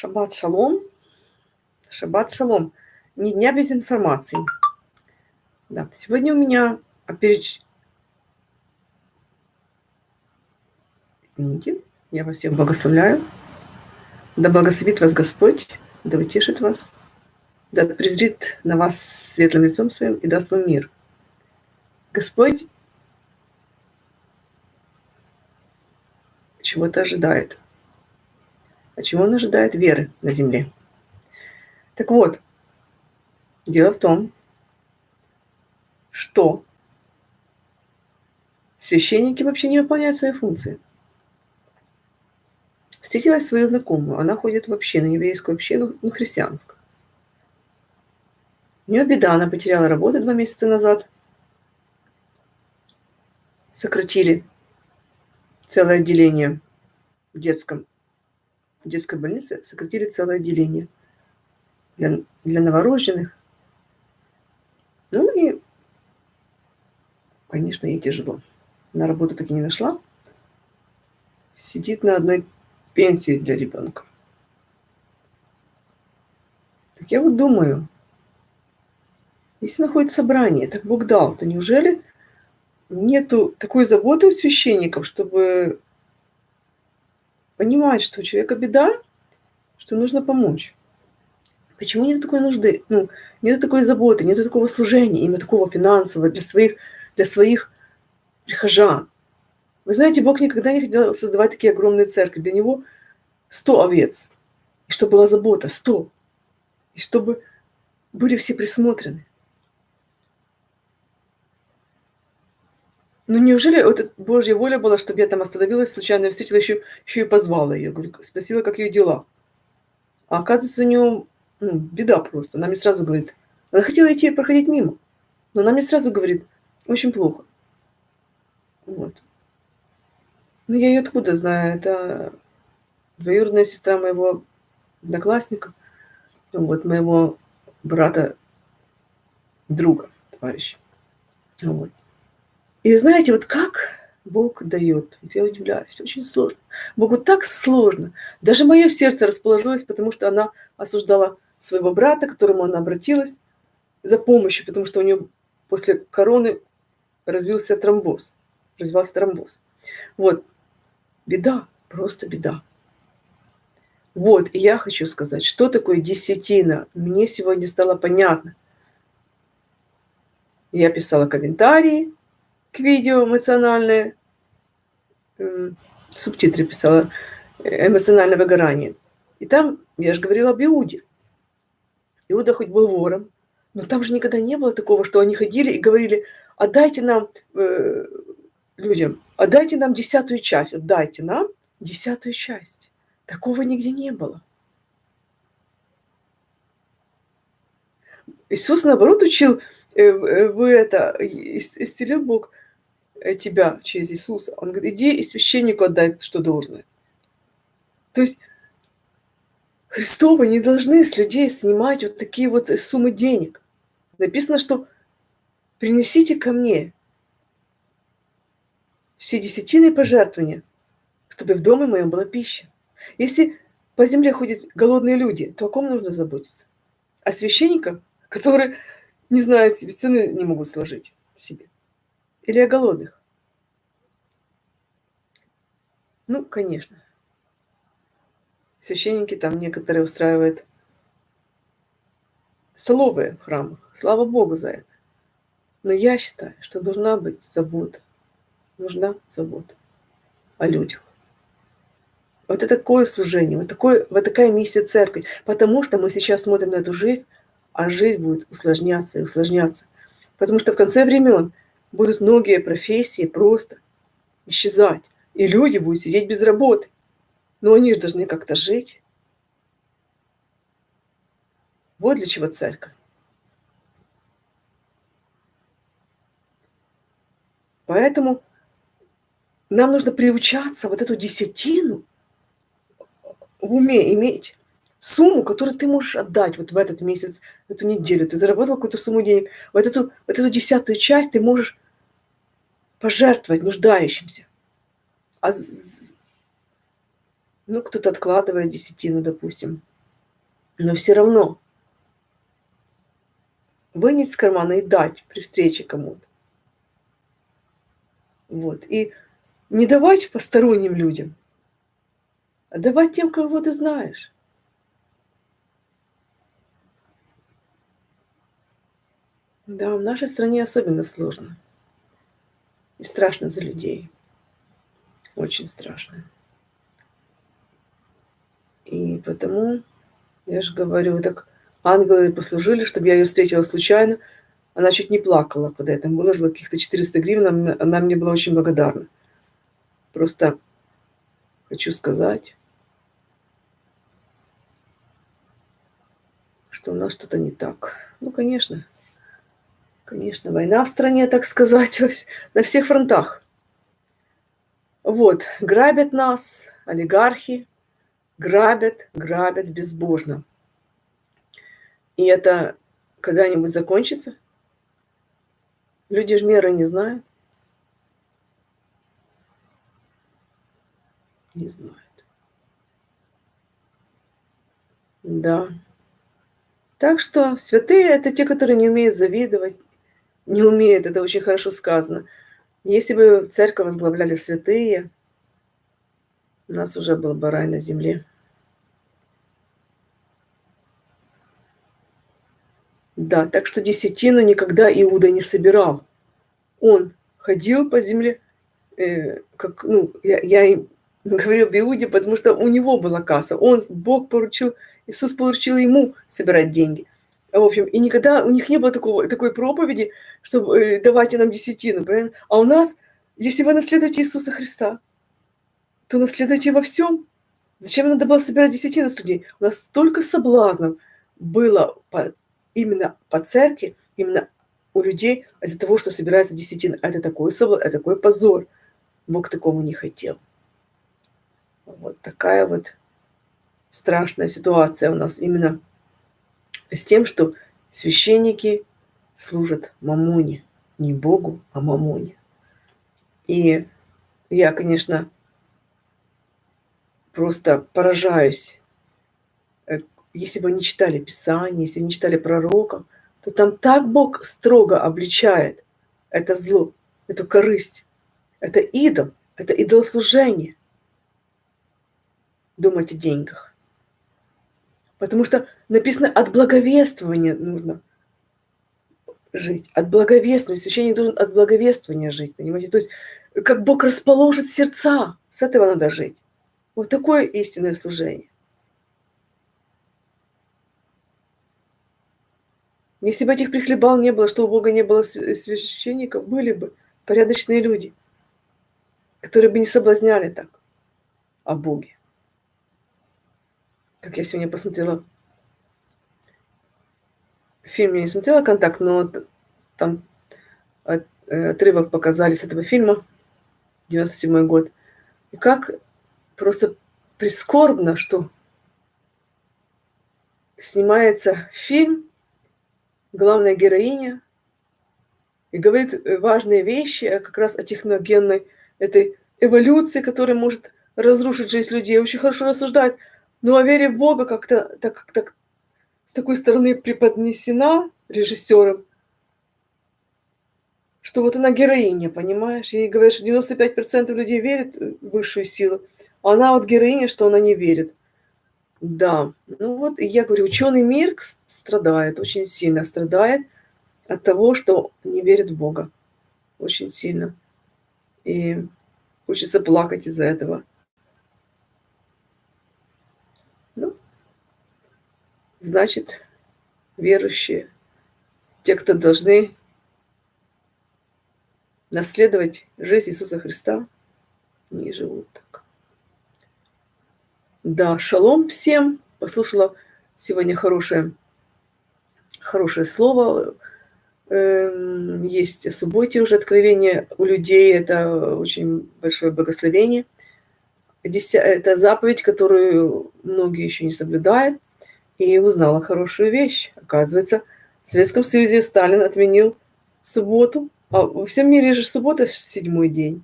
Шаббат шалом. Шаббат шалом. Ни дня без информации. Да, сегодня у меня Извините, я вас всех благословляю. Да благословит вас Господь, да утешит вас, да презрит на вас светлым лицом своим и даст вам мир. Господь чего-то ожидает. А чего Он ожидает? Веры на земле. Так вот, дело в том, что священники вообще не выполняют свои функции. Встретила свою знакомую, она ходит в общину, еврейскую общину, христианскую. У нее беда, она потеряла работу 2 месяца назад. Сократили целое отделение в детской больнице, сократили целое отделение для новорожденных. Ну и, конечно, ей тяжело. Она работу так и не нашла. Сидит на одной пенсии для ребенка. Так я вот думаю, если находится собрание, так Бог дал, то неужели нету такой заботы у священников, чтобы понимать, что у человека беда, что нужно помочь? Почему нет такой нужды? Нет такой заботы, нет такого служения, именно такого финансового для своих прихожан. Вы знаете, Бог никогда не хотел создавать такие огромные церкви. Для Него 100 овец. И чтобы была забота, 100. И чтобы были все присмотрены. Неужели вот это Божья воля была, чтобы я там остановилась, случайно встретила, еще и позвала ее. Говорю, спросила, как ее дела. А оказывается, у нее беда просто. Она мне сразу говорит, она хотела идти проходить мимо, но она мне сразу говорит, очень плохо. Вот. Я ее откуда знаю? Это двоюродная сестра моего одноклассника, моего брата, друга, товарища. Вот. И знаете, вот как Бог дает, я удивляюсь, очень сложно. Богу так сложно. Даже мое сердце расположилось, потому что она осуждала своего брата, к которому она обратилась за помощью, потому что у нее после короны развился тромбоз. Развивался тромбоз. Вот. Беда, просто беда. Вот, и я хочу сказать, что такое десятина. Мне сегодня стало понятно. Я писала комментарии к видео эмоциональные, субтитры писала, эмоциональное выгорание. И там я же говорила об Иуде. Иуда хоть был вором, но там же никогда не было такого, что они ходили и говорили, отдайте нам, людям, отдайте нам 10-ю часть, отдайте нам 10-ю часть. Такого нигде не было. Иисус, наоборот, учил, исцелил Бог тебя через Иисуса. Он говорит, иди и священнику отдай, что должное. То есть Христовы не должны с людей снимать вот такие вот суммы денег. Написано, что принесите ко мне все десятины пожертвования, чтобы в доме моем была пища. Если по земле ходят голодные люди, то о ком нужно заботиться? О священниках, которые не знают себе, цены не могут сложить себе. Или о голодных? Конечно. Священники там некоторые устраивают столовые в храмах. Слава Богу за это. Но я считаю, что должна быть забота. Нужна забота о людях. Вот это такое служение, вот такая миссия церкви. Потому что мы сейчас смотрим на эту жизнь, а жизнь будет усложняться и усложняться. Потому что в конце времен будут многие профессии просто исчезать. И люди будут сидеть без работы. Но они же должны как-то жить. Вот для чего церковь. Поэтому нам нужно приучаться вот эту десятину в уме иметь. Сумму, которую ты можешь отдать вот в этот месяц, в эту неделю. Ты заработал какую-то сумму денег. Вот эту 10-ю часть ты можешь пожертвовать нуждающимся. Кто-то откладывает десятину, допустим. Но все равно вынять из кармана и дать при встрече кому-то. Вот. И не давать посторонним людям, а давать тем, кого ты знаешь. Да, в нашей стране особенно сложно. И страшно за людей. Очень страшно. И потому, я же говорю, так ангелы послужили, чтобы я ее встретила случайно. Она чуть не плакала, когда я там выложила каких-то 400 гривен. Она мне была очень благодарна. Просто хочу сказать, что у нас что-то не так. Ну, конечно, война в стране, так сказать, на всех фронтах. Вот, грабят нас, олигархи, грабят безбожно. И это когда-нибудь закончится? Люди ж меры не знают. Не знают. Да. Так что святые — это те, которые не умеют завидовать, не умеют, это очень хорошо сказано. Если бы церковь возглавляли святые, у нас уже был бы рай на земле. Да, так что десятину никогда Иуда не собирал. Он ходил по земле, как, ну, я им говорю об Иуде, потому что у него была касса. Бог поручил, Иисус поручил ему собирать деньги. В общем, и никогда у них не было такой проповеди, чтобы давайте нам десятину, правильно? А у нас, если вы наследуете Иисуса Христа, то наследуйте во всем. Зачем надо было собирать десятину с людей? У нас столько соблазнов было именно по церкви, именно у людей из-за того, что собирается десятина. Это такой соблазн, это такой позор. Бог такому не хотел. Вот такая вот страшная ситуация у нас именно с тем, что священники служат мамоне. Не Богу, а мамоне. И я, конечно, просто поражаюсь. Если бы они читали Писание, если они читали пророков, то там так Бог строго обличает это зло, эту корысть. Это идол, это идолослужение. Думать о деньгах. Потому что написано, от благовествования нужно жить. От благовествования. Священник должен от благовествования жить, понимаете? То есть, как Бог расположит сердца, с этого надо жить. Вот такое истинное служение. Если бы этих прихлебал не было, что у Бога не было священников, были бы порядочные люди, которые бы не соблазняли так о Боге. Как я сегодня посмотрела фильм, я не смотрела «Контакт», но там отрывок показали с этого фильма, 97-й год. И как просто прискорбно, что снимается фильм, главная героиня, и говорит важные вещи как раз о техногенной этой эволюции, которая может разрушить жизнь людей. Очень хорошо рассуждает, но о вере в Бога как-то так с такой стороны преподнесена режиссером, что вот она героиня, понимаешь? Ей говорят, что 95% людей верят в высшую силу, а она вот героиня, что она не верит. Да, ну вот, и я говорю, ученый мир страдает, очень сильно страдает от того, что не верит в Бога. Очень сильно. И хочется плакать из-за этого. Ну, значит, верующие, те, кто должны наследовать жизнь Иисуса Христа, не живут так. Да, шалом всем. Послушала сегодня хорошее слово. Есть о субботе уже откровение у людей. Это очень большое благословение. Это заповедь, которую многие еще не соблюдают. И узнала хорошую вещь. Оказывается, в Советском Союзе Сталин отменил субботу. А во всем мире же суббота 7-й день.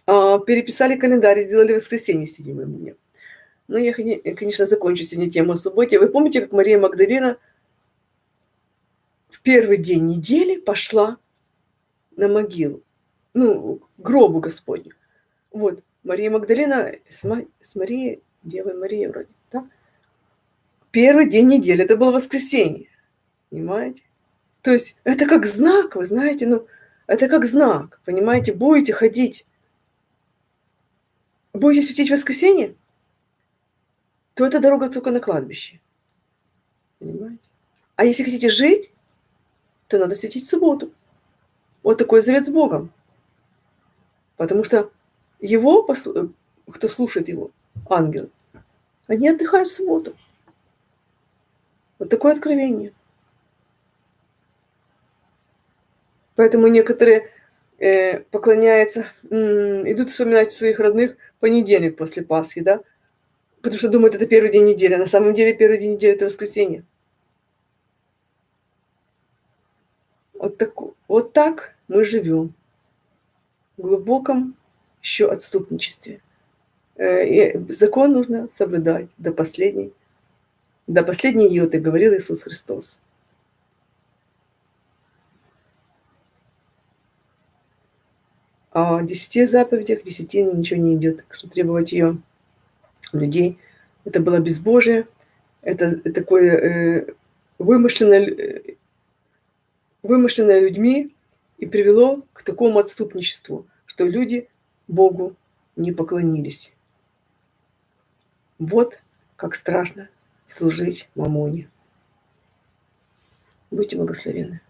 Переписали календарь и сделали воскресенье 7-м днем. Ну, я, конечно, закончу сегодня тему о субботе. Вы помните, как Мария Магдалина в первый день недели пошла на могилу, ну, к гробу Господню? Вот, Мария Магдалина с Марией, Девой Марией вроде, да? Первый день недели, это было воскресенье, понимаете? То есть это как знак, вы знаете, ну, это как знак, понимаете? Будете ходить, будете светить в воскресенье, то эта дорога только на кладбище, понимаете? А если хотите жить, то надо светить в субботу. Вот такой завет с Богом. Потому что его, кто слушает его, ангелы, они отдыхают в субботу. Вот такое откровение. Поэтому некоторые поклоняются, идут вспоминать своих родных в понедельник после Пасхи, да? Потому что думают, это первый день недели. А на самом деле первый день недели – это воскресенье. Вот так мы живем. В глубоком еще отступничестве. И закон нужно соблюдать до последней йоты, говорил Иисус Христос. А о 10 заповедях, десятине ничего не идет. Что требовать ее у людей. Это было безбожие, это такое вымышленное людьми и привело к такому отступничеству, что люди Богу не поклонились. Вот как страшно служить мамоне. Будьте благословенны.